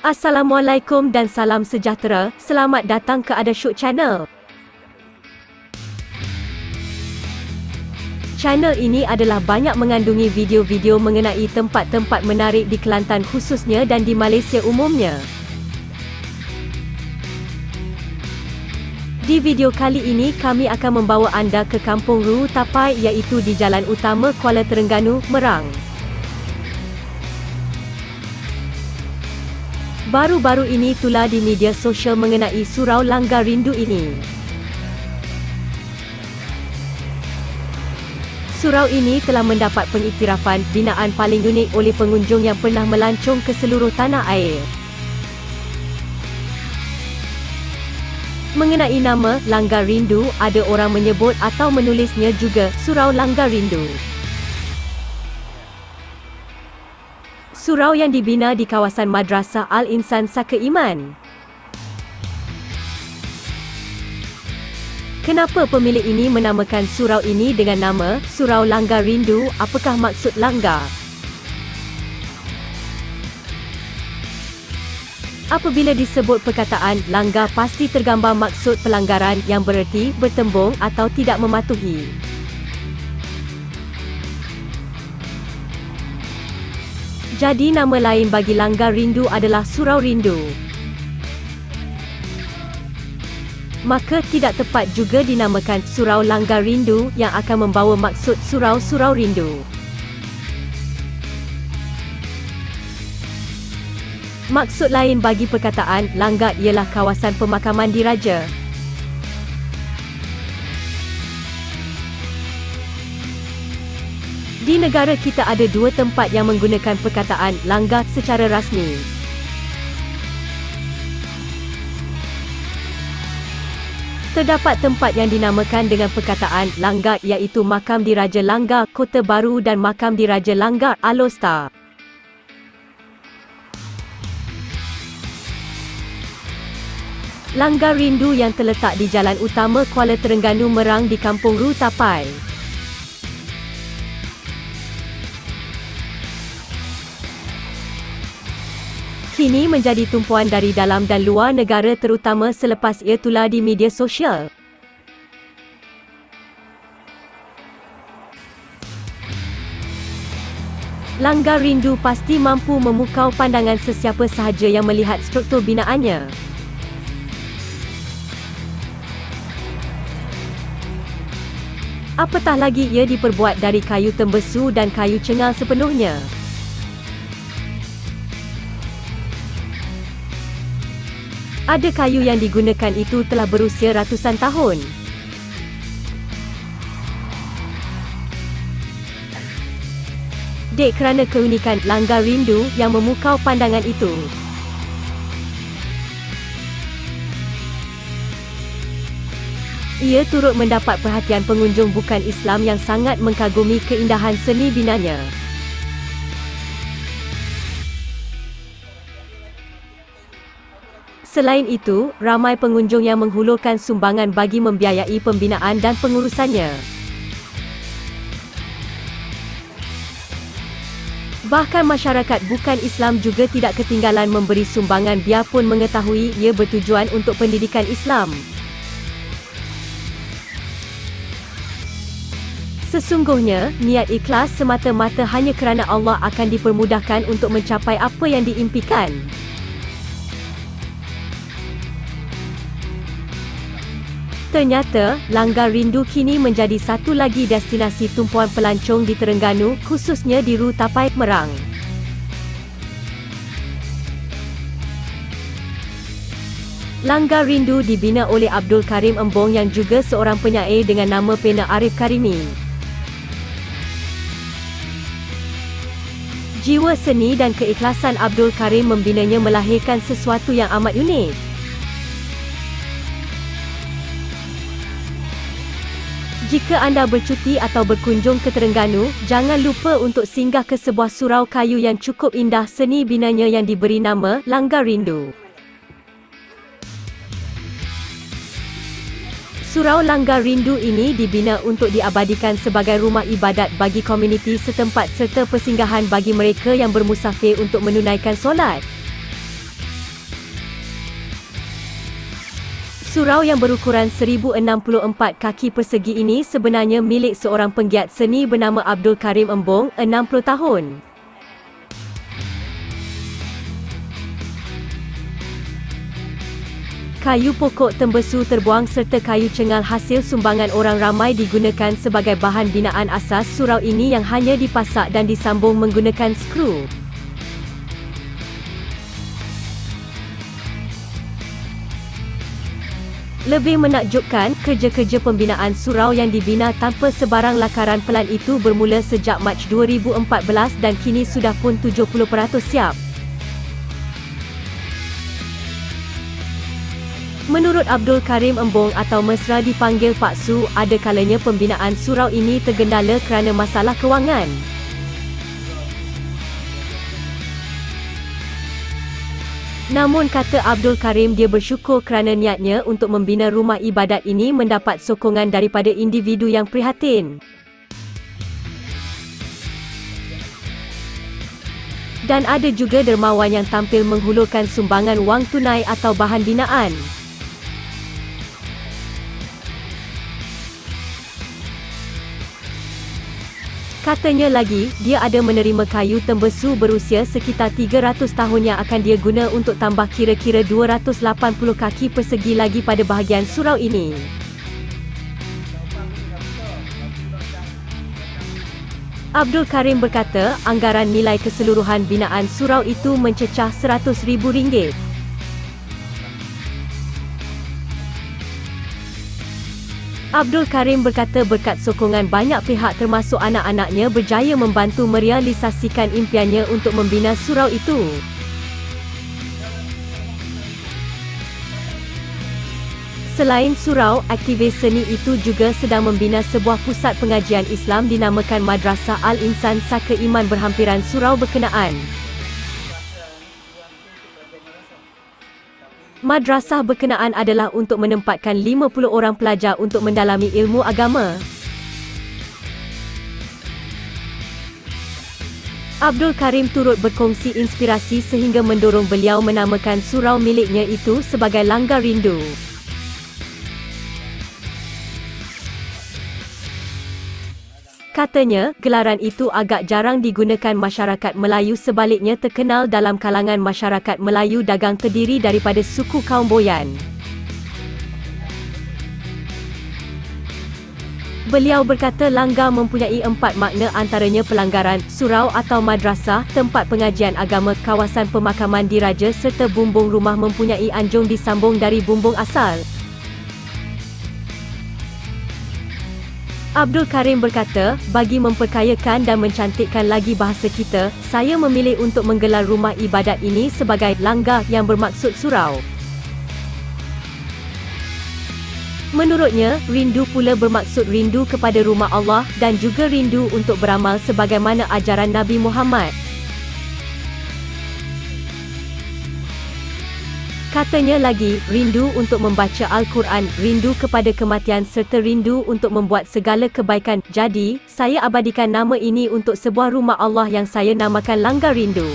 Assalamualaikum dan salam sejahtera, selamat datang ke Adasyuk Channel. Channel ini adalah banyak mengandungi video-video mengenai tempat-tempat menarik di Kelantan khususnya dan di Malaysia umumnya. Di video kali ini kami akan membawa anda ke Kampung Ru Tapai iaitu di Jalan Utama Kuala Terengganu, Merang. Baru-baru ini tular di media sosial mengenai surau Langgar Rindu ini. Surau ini telah mendapat pengiktirafan binaan paling unik oleh pengunjung yang pernah melancong ke seluruh tanah air. Mengenai nama Langgar Rindu, ada orang menyebut atau menulisnya juga Surau Langgar Rindu. Surau yang dibina di kawasan Madrasah Al-Insan Saka Iman. Kenapa pemilik ini menamakan surau ini dengan nama Surau Langgar Rindu? Apakah maksud langgar? Apabila disebut perkataan langgar pasti tergambar maksud pelanggaran yang bererti bertembung atau tidak mematuhi. Jadi nama lain bagi Langgar Rindu adalah Surau Rindu. Maka tidak tepat juga dinamakan Surau Langgar Rindu yang akan membawa maksud surau-surau rindu. Maksud lain bagi perkataan langgar ialah kawasan pemakaman diraja. Di negara kita ada dua tempat yang menggunakan perkataan langgar secara rasmi. Terdapat tempat yang dinamakan dengan perkataan langgar iaitu Makam Diraja Langgar, Kota Baru dan Makam Diraja Langgar, Alor. Langgar Rindu yang terletak di Jalan Utama Kuala Terengganu, Merang di Kampung Ru Tapai. Kini menjadi tumpuan dari dalam dan luar negara terutama selepas ia tular di media sosial. Langgar Rindu pasti mampu memukau pandangan sesiapa sahaja yang melihat struktur binaannya. Apatah lagi ia diperbuat dari kayu tembesu dan kayu cengal sepenuhnya. Ada kayu yang digunakan itu telah berusia ratusan tahun. Dek kerana keunikan Langgar Rindu yang memukau pandangan itu. Ia turut mendapat perhatian pengunjung bukan Islam yang sangat mengagumi keindahan seni binanya. Selain itu, ramai pengunjung yang menghulurkan sumbangan bagi membiayai pembinaan dan pengurusannya. Bahkan masyarakat bukan Islam juga tidak ketinggalan memberi sumbangan biarpun mengetahui ia bertujuan untuk pendidikan Islam. Sesungguhnya, niat ikhlas semata-mata hanya kerana Allah akan dipermudahkan untuk mencapai apa yang diimpikan. Ternyata, Langgar Rindu kini menjadi satu lagi destinasi tumpuan pelancong di Terengganu, khususnya di Ru Tapai, Merang. Langgar Rindu dibina oleh Abdul Karim Embong yang juga seorang penyair dengan nama pena Arif Karimi. Jiwa seni dan keikhlasan Abdul Karim membinanya melahirkan sesuatu yang amat unik. Jika anda bercuti atau berkunjung ke Terengganu, jangan lupa untuk singgah ke sebuah surau kayu yang cukup indah seni binanya yang diberi nama Langgar Rindu. Surau Langgar Rindu ini dibina untuk diabadikan sebagai rumah ibadat bagi komuniti setempat serta persinggahan bagi mereka yang bermusafir untuk menunaikan solat. Surau yang berukuran 1064 kaki persegi ini sebenarnya milik seorang penggiat seni bernama Abdul Karim Embong, 60 tahun. Kayu pokok tembesu terbuang serta kayu cengal hasil sumbangan orang ramai digunakan sebagai bahan binaan asas surau ini yang hanya dipasak dan disambung menggunakan skru. Lebih menakjubkan, kerja-kerja pembinaan surau yang dibina tanpa sebarang lakaran pelan itu bermula sejak Mac 2014 dan kini sudah pun 70% siap. Menurut Abdul Karim Embong atau mesra dipanggil Pak Su, ada kalanya pembinaan surau ini tergendala kerana masalah kewangan. Namun kata Abdul Karim, dia bersyukur kerana niatnya untuk membina rumah ibadat ini mendapat sokongan daripada individu yang prihatin. Dan ada juga dermawan yang tampil menghulurkan sumbangan wang tunai atau bahan binaan. Katanya lagi, dia ada menerima kayu tembesu berusia sekitar 300 tahun yang akan dia guna untuk tambah kira-kira 280 kaki persegi lagi pada bahagian surau ini. Abdul Karim berkata, anggaran nilai keseluruhan binaan surau itu mencecah RM100,000. Abdul Karim berkata berkat sokongan banyak pihak termasuk anak-anaknya berjaya membantu merealisasikan impiannya untuk membina surau itu. Selain surau, aktivis seni itu juga sedang membina sebuah pusat pengajian Islam dinamakan Madrasah Al-Insan Saka Iman berhampiran surau berkenaan. Madrasah berkenaan adalah untuk menempatkan 50 orang pelajar untuk mendalami ilmu agama. Abdul Karim turut berkongsi inspirasi sehingga mendorong beliau menamakan surau miliknya itu sebagai Langgar Rindu. Katanya, gelaran itu agak jarang digunakan masyarakat Melayu, sebaliknya terkenal dalam kalangan masyarakat Melayu dagang terdiri daripada suku kaum Boyan. Beliau berkata langgar mempunyai 4 makna, antaranya pelanggaran, surau atau madrasah, tempat pengajian agama, kawasan pemakaman diraja serta bumbung rumah mempunyai anjung disambung dari bumbung asal. Abdul Karim berkata, bagi memperkayakan dan mencantikkan lagi bahasa kita, saya memilih untuk menggelar rumah ibadat ini sebagai langgar yang bermaksud surau. Menurutnya, rindu pula bermaksud rindu kepada rumah Allah dan juga rindu untuk beramal sebagaimana ajaran Nabi Muhammad. Katanya lagi, rindu untuk membaca Al-Quran, rindu kepada kematian serta rindu untuk membuat segala kebaikan. Jadi, saya abadikan nama ini untuk sebuah rumah Allah yang saya namakan Langgar Rindu.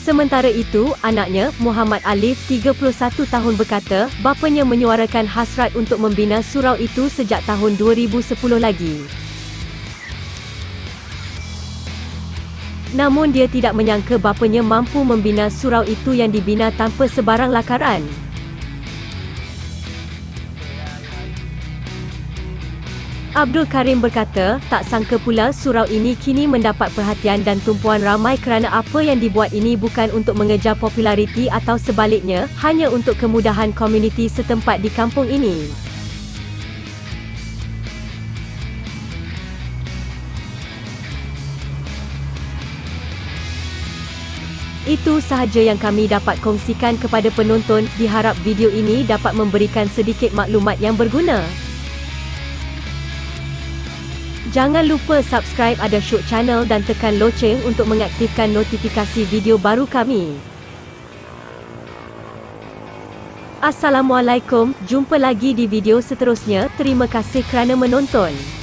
Sementara itu, anaknya, Muhammad Alif, 31 tahun berkata, bapanya menyuarakan hasrat untuk membina surau itu sejak tahun 2010 lagi. Namun dia tidak menyangka bapanya mampu membina surau itu yang dibina tanpa sebarang lakaran. Abdul Karim berkata, tak sangka pula surau ini kini mendapat perhatian dan tumpuan ramai kerana apa yang dibuat ini bukan untuk mengejar populariti atau sebaliknya, hanya untuk kemudahan komuniti setempat di kampung ini. Itu sahaja yang kami dapat kongsikan kepada penonton, diharap video ini dapat memberikan sedikit maklumat yang berguna. Jangan lupa subscribe Ada Syok Channel dan tekan loceng untuk mengaktifkan notifikasi video baru kami. Assalamualaikum, jumpa lagi di video seterusnya. Terima kasih kerana menonton.